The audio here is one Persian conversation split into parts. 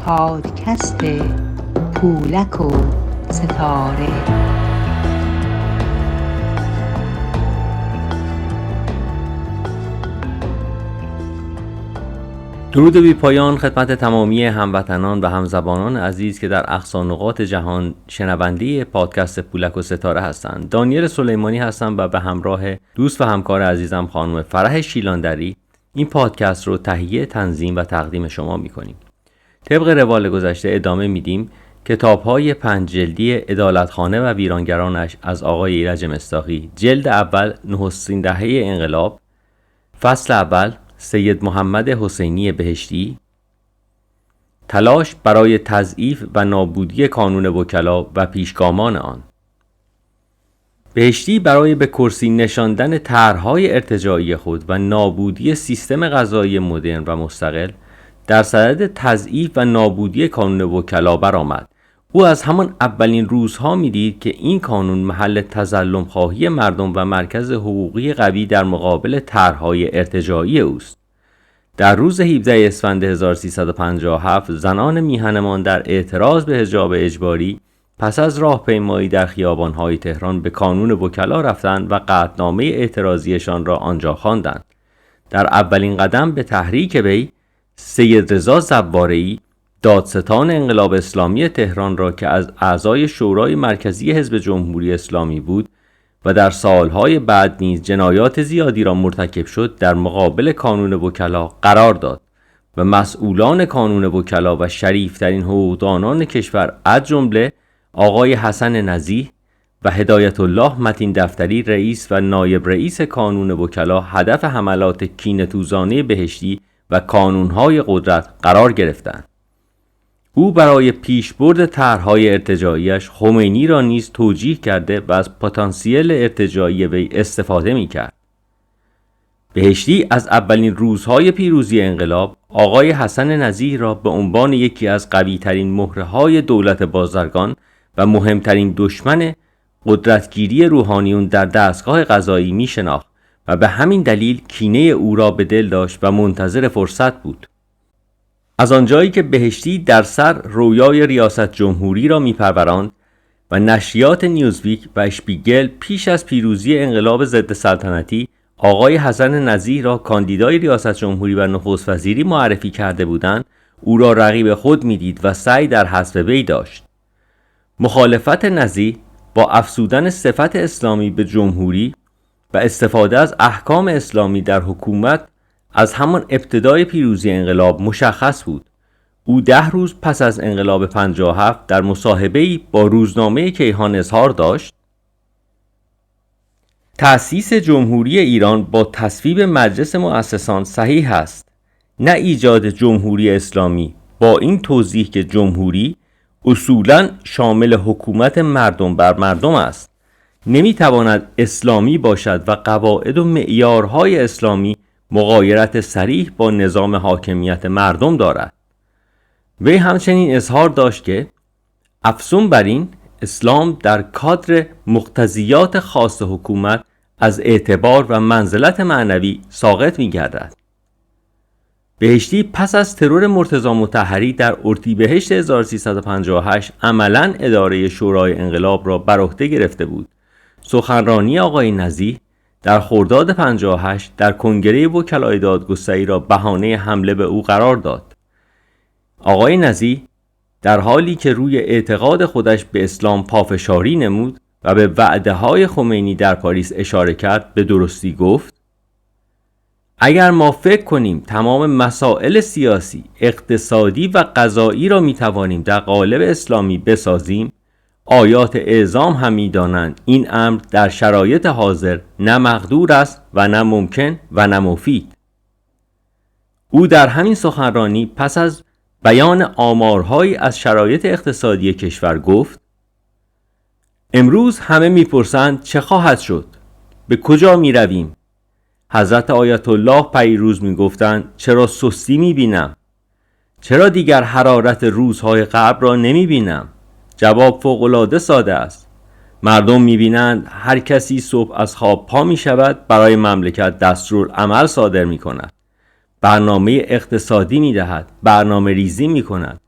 پادکست پولک و ستاره. درود بی پایان خدمت تمامی هموطنان و همزبانان عزیز که در اقصا نقاط جهان شنونده پادکست پولک و ستاره هستند. دانیل سلیمانی هستم و به همراه دوست و همکار عزیزم خانم فرح شیلاندری این پادکست رو تهیه، تنظیم و تقدیم شما می‌کنیم. طبق روال گذشته ادامه میدیم کتاب‌های 5 جلدی عدالتخانه و ویرانگرانش از آقای ایرج مصداقی. جلد اول نخستین دهه انقلاب، فصل اول سید محمد حسینی بهشتی، تلاش برای تضعیف و نابودی کانون وکلا و پیشگامان آن. بهشتی برای به کرسی نشاندن طرح‌های ارتجاعی خود و نابودی سیستم قضایی مدرن و مستقل در صدد تضعیف و نابودی کانون وکلا برآمد. او از همان اولین روزها می‌دید که این کانون محل تظلم خواهی مردم و مرکز حقوقی قوی در مقابل طرح‌های ارتجاعی اوست. در روز 17 اسفند 1357 زنان میهنمان در اعتراض به حجاب اجباری پس از راهپیمایی در خیابان‌های تهران به کانون وکلا رفتند و قطعنامه اعتراضیشان را آنجا خواندند. در اولین قدم به تحریک وی سید رضا زواره‌ای دادستان انقلاب اسلامی تهران را که از اعضای شورای مرکزی حزب جمهوری اسلامی بود و در سالهای بعد نیز جنایات زیادی را مرتکب شد در مقابل کانون وکلا قرار داد و مسئولان کانون وکلا و شریفترین حقوقدانان کشور از جمله آقای حسن نزیح و هدایت الله متین دفتری رئیس و نایب رئیس کانون وکلا هدف حملات کینه‌توزانه بهشتی و کانونهای قدرت قرار گرفتند. او برای پیشبرد طرح‌های ارتجاعیش خمینی را نیز توجیه کرده و از پتانسیل ارتجاعی وی استفاده می‌کرد. بهشتی از اولین روزهای پیروزی انقلاب آقای حسن نزیح را به عنوان یکی از قوی‌ترین مهره‌های دولت بازرگان و مهمترین دشمن قدرتگیری روحانیون در دستگاه قضایی می‌شناخت و به همین دلیل کینه او را به دل داشت و منتظر فرصت بود. از آنجایی که بهشتی در سر رویای ریاست جمهوری را می‌پروراند و نشریات نیوزویک و اشپیگل پیش از پیروزی انقلاب ضد سلطنتی آقای حسن نزیح را کاندیدای ریاست جمهوری و نخست وزیری معرفی کرده بودند، او را رقیب خود می‌دید و سعی در حذف وی داشت. مخالفت نزیح با افزودن صفت اسلامی به جمهوری و استفاده از احکام اسلامی در حکومت از همان ابتدای پیروزی انقلاب مشخص بود. او 10 روز پس از انقلاب 57 در مصاحبه‌ای با روزنامه کیهان اظهار داشت: تأسیس جمهوری ایران با تصویب مجلس مؤسسان صحیح است، نه ایجاد جمهوری اسلامی، با این توضیح که جمهوری اصولاً شامل حکومت مردم بر مردم است، نمیتواند اسلامی باشد و قواعد و معیارهای اسلامی مغایرت صریح با نظام حاکمیت مردم دارد. وی همچنین اظهار داشت که افزون بر این اسلام در کادر مقتضیات خاص حکومت از اعتبار و منزلت معنوی ساقط می‌گردد. بهشتی پس از ترور مرتضی مطهری در اردیبهشت 1358 عملاً اداره شورای انقلاب را بر عهده گرفته بود. سخنرانی آقای نزیح در خرداد 58 در کنگره وکلای دادگستری را بهانه حمله به او قرار داد. آقای نزیح در حالی که روی اعتقاد خودش به اسلام پافشاری نمود و به وعده‌های خمینی در پاریس اشاره کرد، به درستی گفت: اگر ما فکر کنیم تمام مسائل سیاسی، اقتصادی و قضایی را می‌توانیم در قالب اسلامی بسازیم، آیات اعظام هم می‌دانند این امر در شرایط حاضر نه مقدور است و نه ممکن و نه مفید. او در همین سخنرانی پس از بیان آمارهایی از شرایط اقتصادی کشور گفت: امروز همه می‌پرسند چه خواهد شد؟ به کجا می‌رویم؟ حضرت آیت الله پیروز می‌گفتند چرا سستی می‌بینم؟ چرا دیگر حرارت روزهای قبل را نمی‌بینم؟ جواب فوق‌العاده ساده است. مردم می‌بینند هر کسی صبح از خواب پا می‌شود، برای مملکت دستورالعمل صادر می‌کند. برنامه اقتصادی می‌دهد، برنامه ریزی می‌کند.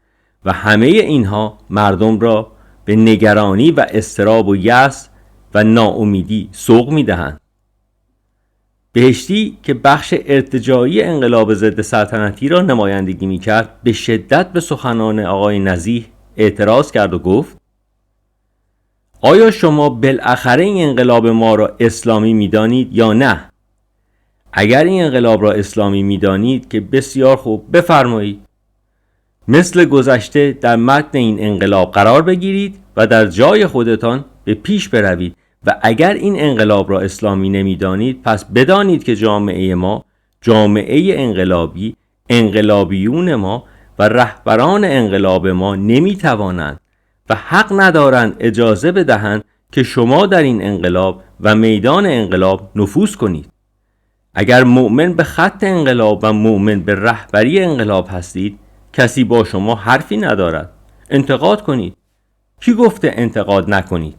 و همه اینها مردم را به نگرانی و اضطراب و یأس و ناامیدی سوق می‌دهند. بهشتی که بخش ارتجاعی انقلاب ضد سلطنتی را نمایندگی می‌کرد، به شدت به سخنان آقای نزیح اعتراض کرد و گفت: آیا شما بالاخره این انقلاب ما را اسلامی می‌دانید یا نه؟ اگر این انقلاب را اسلامی می‌دانید که بسیار خوب، بفرمایید. مثل گذشته در متن این انقلاب قرار بگیرید و در جای خودتان به پیش بروید و اگر این انقلاب را اسلامی نمی‌دانید، پس بدانید که جامعه ما، جامعه انقلابی، انقلابیون ما و رهبران انقلاب ما نمی‌توانند و حق ندارند اجازه بدهند که شما در این انقلاب و میدان انقلاب نفوذ کنید. اگر مؤمن به خط انقلاب و مؤمن به رهبری انقلاب هستید، کسی با شما حرفی ندارد. انتقاد کنید. کی گفته انتقاد نکنید؟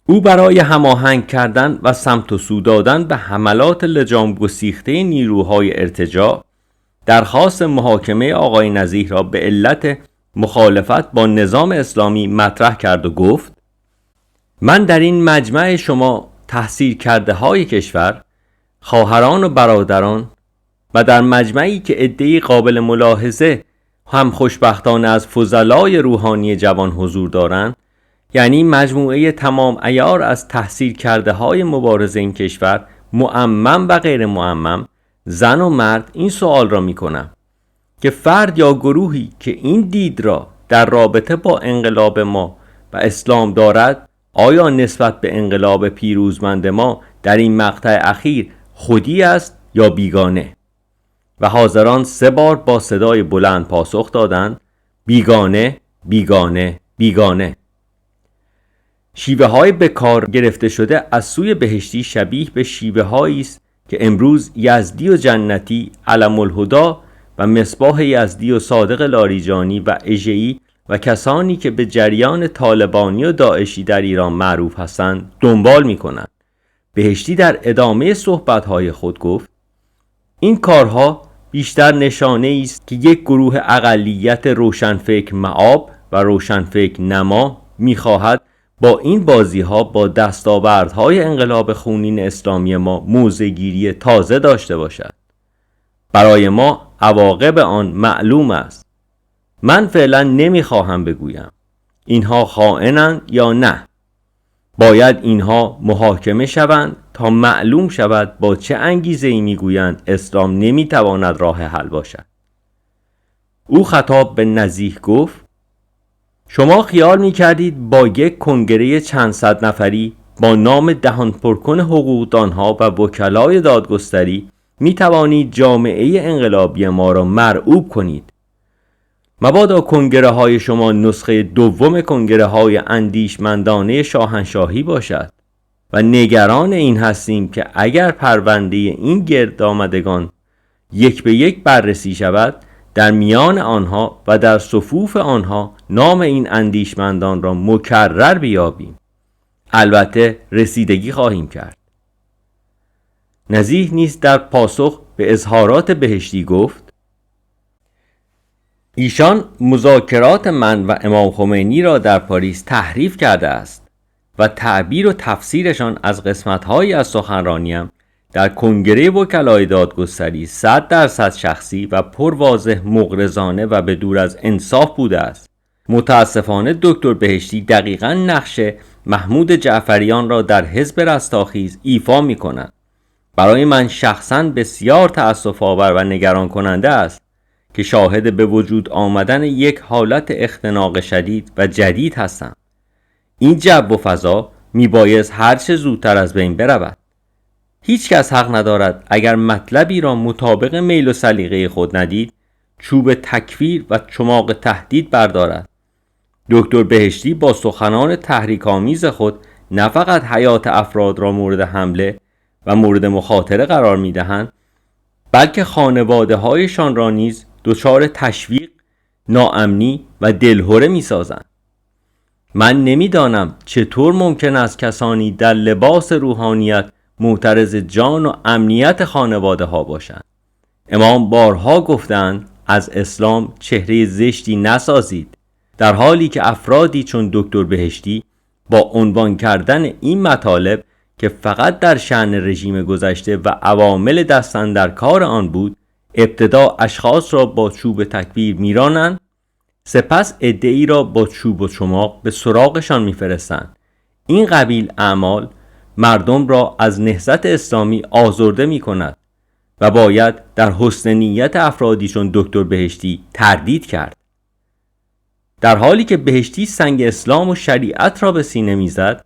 او برای هماهنگ کردن و سمت و سو دادن به حملات لجام گسیخته نیروهای ارتجاع، درخواست محاکمه آقای نزیح را به علت مخالفت با نظام اسلامی مطرح کرد و گفت: من در این مجمع شما تحصیل کرده های کشور، خواهران و برادران و در مجمعی که عده‌ای قابل ملاحظه هم خوشبختانه از فضلای روحانی جوان حضور دارند، یعنی مجموعه تمام عیار از تحصیل کرده های مبارز این کشور، معمم و غیر معمم، زن و مرد، این سوال را می کنم که فرد یا گروهی که این دید را در رابطه با انقلاب ما و اسلام دارد، آیا نسبت به انقلاب پیروزمند ما در این مقطع اخیر خودی است یا بیگانه؟ و حاضران 3 بار با صدای بلند پاسخ دادند: بیگانه، بیگانه، بیگانه. شیوه های به کار گرفته شده از سوی بهشتی شبیه به شیوه هایی است که امروز یزدی و جنتی، علم الهدی و مصباح یزدی و صادق لاریجانی و اژه‌ای و کسانی که به جریان طالبانی و داعشی در ایران معروف هستند دنبال می کنند. بهشتی در ادامه صحبت‌های خود گفت: این کارها بیشتر نشانه است که یک گروه اقلیت روشنفکر مآب و روشنفکر نما می‌خواهد با این بازی‌ها با دستاوردهای انقلاب خونین اسلامی ما موضع‌گیری تازه داشته باشد. برای ما عواقب آن معلوم است. من فعلا نمی‌خواهم بگویم اینها خائنند یا نه. باید اینها محاکمه شوند تا معلوم شود با چه انگیزه‌ای میگویند اسلام نمیتواند راه حل باشد. او خطاب به نزیح گفت: شما خیال میکردید با یک کنگره چند صد نفری با نام دهان پرکن حقوقدانها و وکلای دادگستری میتوانید جامعه انقلابی ما را مرعوب کنید. مبادا کنگره های شما نسخه دوم کنگره های اندیشمندانه شاهنشاهی باشد و نگران این هستیم که اگر پرونده این گرد آمدگان یک به یک بررسی شود، در میان آنها و در صفوف آنها نام این اندیشمندان را مکرر بیابیم. البته رسیدگی خواهیم کرد. نزیح نیز در پاسخ به اظهارات بهشتی گفت: ایشان مذاکرات من و امام خمینی را در پاریس تحریف کرده است و تعبیر و تفسیرشان از قسمت‌هایی از سخنرانیم در کنگره وکلای دادگستری 100% شخصی و پرواضح مغرضانه و به دور از انصاف بوده است. متاسفانه دکتر بهشتی دقیقاً نقش محمود جعفریان را در حزب رستاخیز ایفا می‌کند. برای من شخصاً بسیار تأسف‌آور و نگران کننده است که شاهد به وجود آمدن یک حالت اختناق شدید و جدید هستم. این جو و فضا میبایست هر چه زودتر از بین برود. هیچ کس حق ندارد اگر مطلبی را مطابق میل و سلیقه خود ندید، چوب تکفیر و چماق تهدید بردارد. دکتر بهشتی با سخنان تحریک‌آمیز خود نه فقط حیات افراد را مورد حمله و مورد مخاطره قرار میدهند، بلکه خانواده هایشان را نیز دچار تشویق، ناامنی و دلهره می‌سازند. من نمی‌دانم چطور ممکن است کسانی در لباس روحانیت معترض جان و امنیت خانواده ها باشند. امام بارها گفتند از اسلام چهره زشتی نسازید، در حالی که افرادی چون دکتر بهشتی با عنوان کردن این مطالب که فقط در شأن رژیم گذشته و عوامل دستن در کار آن بود، ابتدا اشخاص را با چوب تکفیر میرانند، سپس عده‌ای را با چوب و چماق به سراغشان میفرستند. این قبیل اعمال مردم را از نهضت اسلامی آزرده میکند و باید در حسن نیت افرادی چون دکتر بهشتی تردید کرد. در حالی که بهشتی سنگ اسلام و شریعت را به سینه میزد،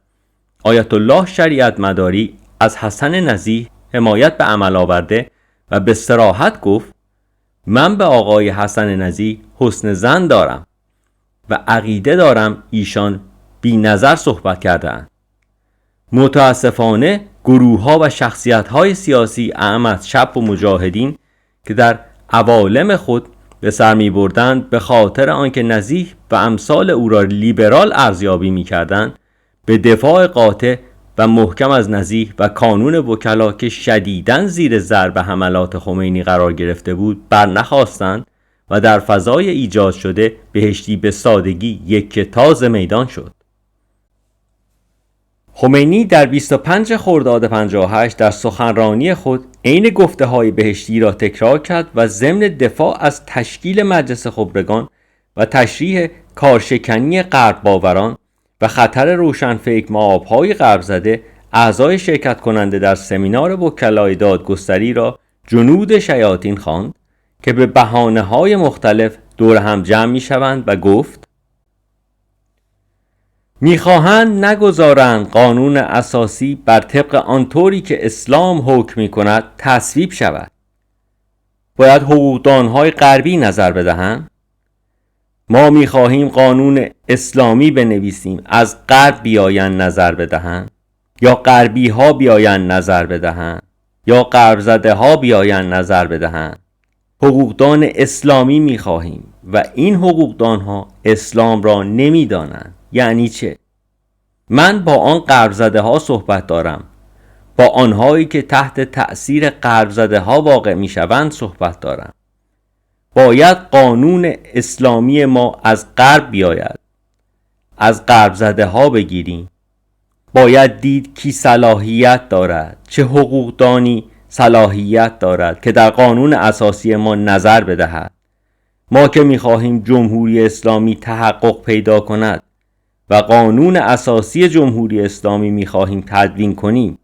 آیت الله شریعت مداری از حسن نزیه حمایت به عمل آورده و به صراحت گفت: من به آقای حسن نزیه حسن ظن دارم و عقیده دارم ایشان بی نظر صحبت کردند. متاسفانه گروه‌ها و شخصیت‌های سیاسی اعم از چپ و مجاهدین که در عوالم خود به سر می‌بردند به خاطر آنکه نزیه و امثال او را لیبرال ارزیابی می‌کردند، به دفاع قاطع و محکم از نزیه و کانون وکلا که شدیداً زیر ضرب حملات خمینی قرار گرفته بود برنخاستند و در فضای ایجاد شده بهشتی به سادگی یک تاز میدان شد. خمینی در 25 خرداد 58 در سخنرانی خود عین گفته‌های بهشتی را تکرار کرد و ضمن دفاع از تشکیل مجلس خبرگان و تشریح کارشکنی غرب باوران و خطر روشنفکر مآب‌های غرب زده، اعضای شرکت کننده در سمینار وکلای دادگستری را جنود شیاطین خواند که به بهانه‌های مختلف دور هم جمع می‌شوند و گفت: می‌خواهند نگذارند قانون اساسی بر طبق آنطوری که اسلام حکم می‌کند تصویب شود. باید حقوقدان‌های غربی نظر بدهند. ما می‌خواهیم قانون اسلامی بنویسیم، از غرب بیایند نظر بدهند، یا غربی‌ها بیایند نظر بدهند، یا غرب زده‌ها بیایند نظر بدهند. حقوقدان اسلامی می‌خواهیم و این حقوقدان‌ها اسلام را نمی‌دانند. یعنی چه؟ من با آن غرب زده‌ها صحبت دارم، با آنهایی که تحت تأثیر غرب زده‌ها واقع می‌شوند صحبت دارم. باید قانون اسلامی ما از غرب بیاید، از غرب زده‌ها بگیریم. باید دید کی صلاحیت دارد، چه حقوقدانی صلاحیت دارد که در قانون اساسی ما نظر بدهد. ما که می‌خواهیم جمهوری اسلامی تحقق پیدا کند و قانون اساسی جمهوری اسلامی می‌خواهیم تدوین کنیم،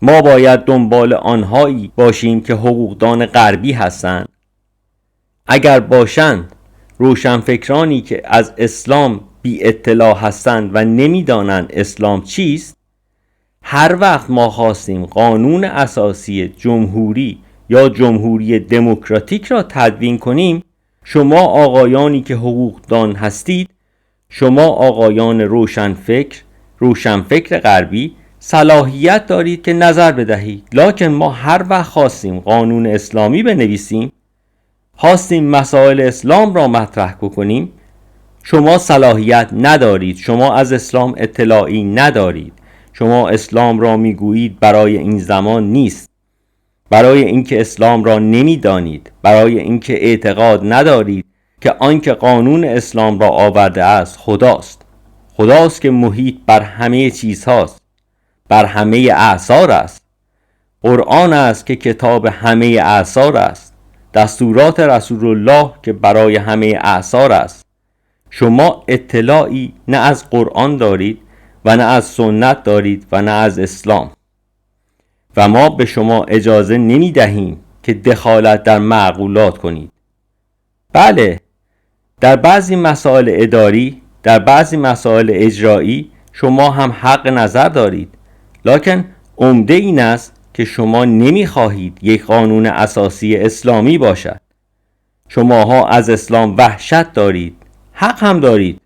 ما باید دنبال آنهایی باشیم که حقوقدان غربی هستند. اگر باشند روشنفکرانی که از اسلام بی اطلاع هستند و نمی‌دانند اسلام چیست، هر وقت ما خواستیم قانون اساسی جمهوری یا جمهوری دموکراتیک را تدوین کنیم، شما آقایانی که حقوقدان هستید، شما آقایان روشنفکر غربی صلاحیت دارید که نظر بدهید. لکن ما هر وقت خواستیم قانون اسلامی بنویسیم، خواستیم مسائل اسلام را مطرح کنیم، شما صلاحیت ندارید، شما از اسلام اطلاعی ندارید. شما اسلام را میگویید برای این زمان نیست، برای اینکه اسلام را نمیدانید، برای اینکه اعتقاد ندارید که آنکه قانون اسلام را آورده است خداست که محیط بر همه چیز هاست، بر همه اعصار است. قرآن است که کتاب همه اعصار است، دستورات رسول الله که برای همه اعصار است. شما اطلاعی نه از قرآن دارید و نه از سنت دارید و نه از اسلام، و ما به شما اجازه نمی دهیم که دخالت در معقولات کنید. بله، در بعضی مسائل اداری، در بعضی مسائل اجرایی شما هم حق نظر دارید، لکن عمده این است که شما نمی خواهید یک قانون اساسی اسلامی باشد. شماها از اسلام وحشت دارید، حق هم دارید،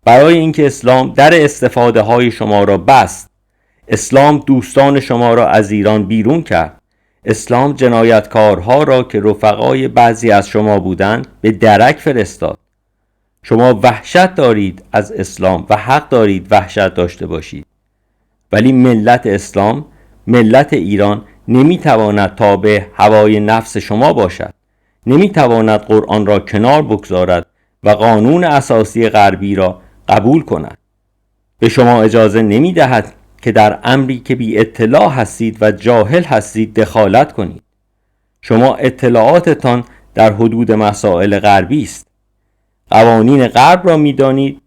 برای اینکه اسلام در استفاده های شما را بست. اسلام دوستان شما را از ایران بیرون کرد. اسلام جنایتکارها را که رفقای بعضی از شما بودند به درک فرستاد. شما وحشت دارید از اسلام و حق دارید وحشت داشته باشید، ولی ملت اسلام، ملت ایران نمیتواند تابع هوای نفس شما باشد. نمیتواند قرآن را کنار بگذارد و قانون اساسی غربی را قبول کند. به شما اجازه نمیدهد که در امری که بی اطلاع هستید و جاهل هستید دخالت کنید. شما اطلاعاتتان در حدود مسائل غربی است. قوانین غرب را میدانید.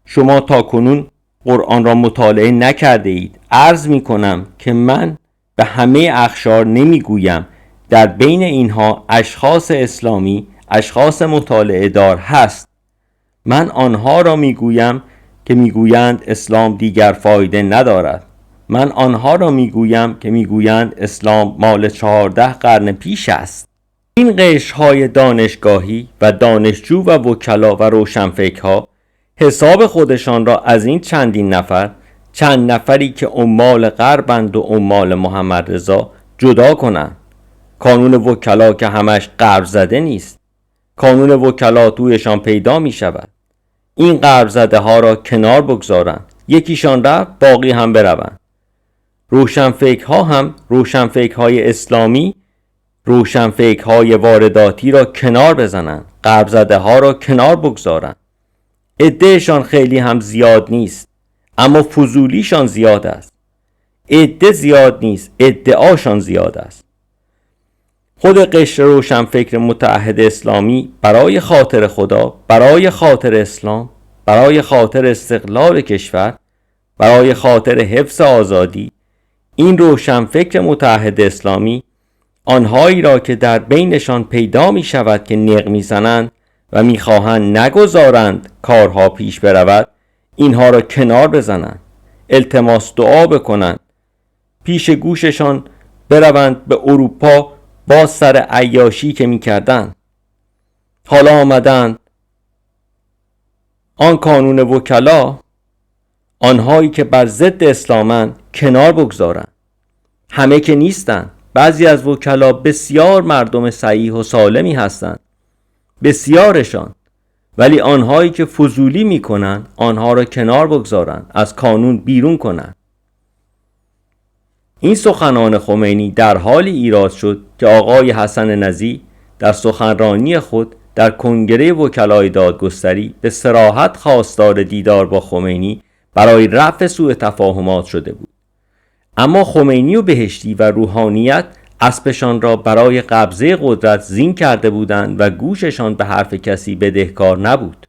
شما تاکنون قرآن را مطالعه نکرده اید. عرض می کنم که من به همه اقشار نمیگویم در بین اینها اشخاص اسلامی، اشخاص مطالعه دار هست. من آنها را میگویم که میگویند اسلام دیگر فایده ندارد. من آنها را میگویم که میگویند اسلام مال 14 قرن پیش است. این قشرهای دانشگاهی و دانشجو و وکلا و روشنفکرها حساب خودشان را از این چند نفری که عمال غربند و عمال محمد رضا جدا کنند. کانون وکلا که همش غرب زده نیست. کانون وکلا تویشان پیدا می شود. این غرب زده ها را کنار بگذارند. یکیشان رفت، باقی هم بروند. روشنفکرها هم روشنفکرهای اسلامی، روشنفکرهای وارداتی را کنار بزنند. غرب زده ها را کنار بگذارند. عدهشان خیلی هم زیاد نیست، اما فضولیشان زیاد است. عده زیاد نیست، ادعاشان زیاد است. خود قشر روشنفکر متعهد اسلامی برای خاطر خدا، برای خاطر اسلام، برای خاطر استقلال کشور، برای خاطر حفظ آزادی، این روشنفکر متعهد اسلامی آنهایی را که در بینشان پیدا می شود که نق می زنند و می خواهند نگذارند کارها پیش برود، اینها را کنار بزنند، التماس دعا بکنند، پیش گوششان بروند به اروپا با سر عیاشی که می کردند. حالا آمدند آن کانون وکلا، آنهایی که بر ضد اسلامند کنار بگذارند. همه که نیستند. بعضی از وکلا بسیار مردم صحیح و سالمی هستند، بسیارشان، ولی آنهایی که فضولی می کنند آنها را کنار بگذارند، از کانون بیرون کنند. این سخنان خمینی در حالی ایراد شد که آقای حسن نزیح در سخنرانی خود در کنگره وکلای دادگستری به صراحت خواستار دیدار با خمینی برای رفع سوء تفاهمات شده بود. اما خمینی و بهشتی و روحانیت اسبشان را برای قبضه قدرت زین کرده بودند و گوششان به حرف کسی بدهکار نبود.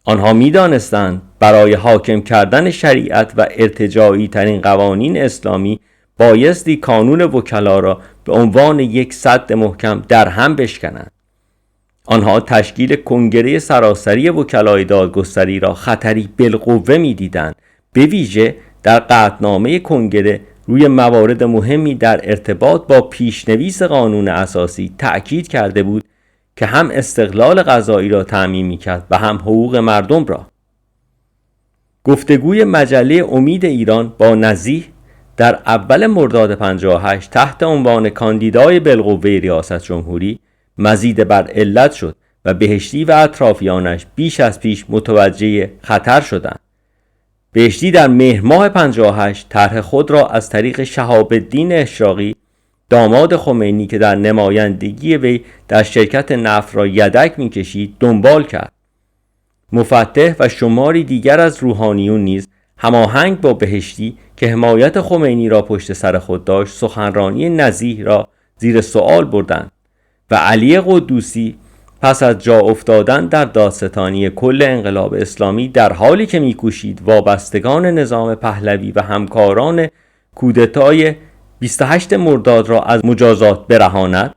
آنها می دانستند برای حاکم کردن شریعت و ارتجاعی ترین قوانین اسلامی بایستی کانون وکلا را به عنوان یک سد محکم در هم بشکنند. آنها تشکیل کنگره سراسری وکلای دادگستری را خطری بالقوه می دیدند، به ویژه در قطعنامه کنگره روی موارد مهمی در ارتباط با پیشنویس قانون اساسی تأکید کرده بود که هم استقلال قضایی را تضمین می‌کرد و هم حقوق مردم را. گفتگوی مجله امید ایران با نزیح در اول مرداد 58 تحت عنوان کاندیدای بالقوه ریاست جمهوری مزید بر علت شد و بهشتی و اطرافیانش بیش از پیش متوجه خطر شدند. بهشتی در مهر ماه 58 طرح خود را از طریق شهاب الدین اشراقی، داماد خمینی که در نمایندگی وی در شرکت نفت را یدک می‌کشید، دنبال کرد. مفتح و شماری دیگر از روحانیون نیز هماهنگ با بهشتی که حمایت خمینی را پشت سر خود داشت، سخنرانی نزیح را زیر سوال بردند و علی قدوسی پس از جا افتادن در دادستانی کل انقلاب اسلامی در حالی که می‌کوشید وابستگان نظام پهلوی و همکاران کودتای 28 مرداد را از مجازات برهاند،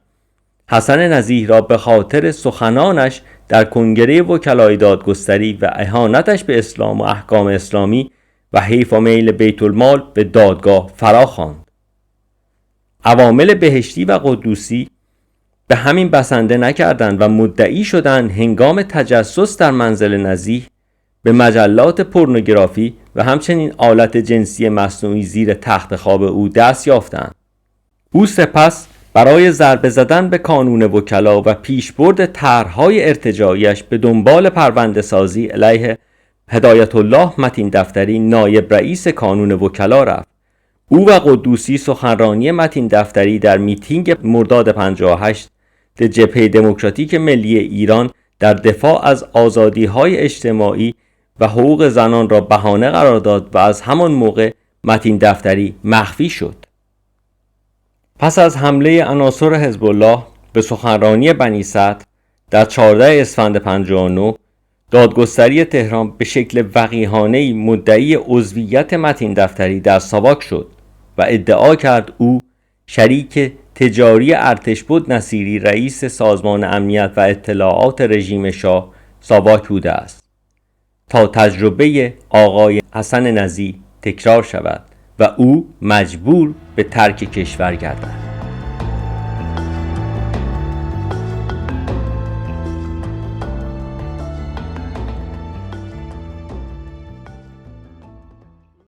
حسن نزیح را به خاطر سخنانش در کنگره وکلای دادگستری و اهانتش به اسلام و احکام اسلامی و حیف و میل بیت المال به دادگاه فراخواند. عوامل بهشتی و قدوسی به همین بسنده نکردند و مدعی شدند هنگام تجسس در منزل نزیح به مجلات پورنوگرافی و همچنین آلت جنسی مصنوعی زیر تخت خواب او دست یافتند. او سپس برای ضربه زدن به کانون وکلا و پیشبرد طرح‌های ارتجاعیش به دنبال پرونده سازی علیه هدایت الله متین دفتری نایب رئیس کانون وکلا رفت. او و قدوسی سخنرانی متین دفتری در میتینگ مرداد 58 جبهه دموکراتیک ملی ایران در دفاع از آزادی‌های اجتماعی و حقوق زنان را بهانه قرار داد و از همان موقع متین دفتری مخفی شد. پس از حمله عناصر حزب الله به سخنرانی بنی صدر در 14 اسفند 59، دادگستری تهران به شکل وقیحانه‌ای مدعی عضویت متین دفتری در ساواک شد و ادعا کرد او شریک تجاری ارتشبد نصیری رئیس سازمان امنیت و اطلاعات رژیم شاه ساواک بوده است تا تجربه آقای حسن نزی تکرار شود و او مجبور به ترک کشور گردد.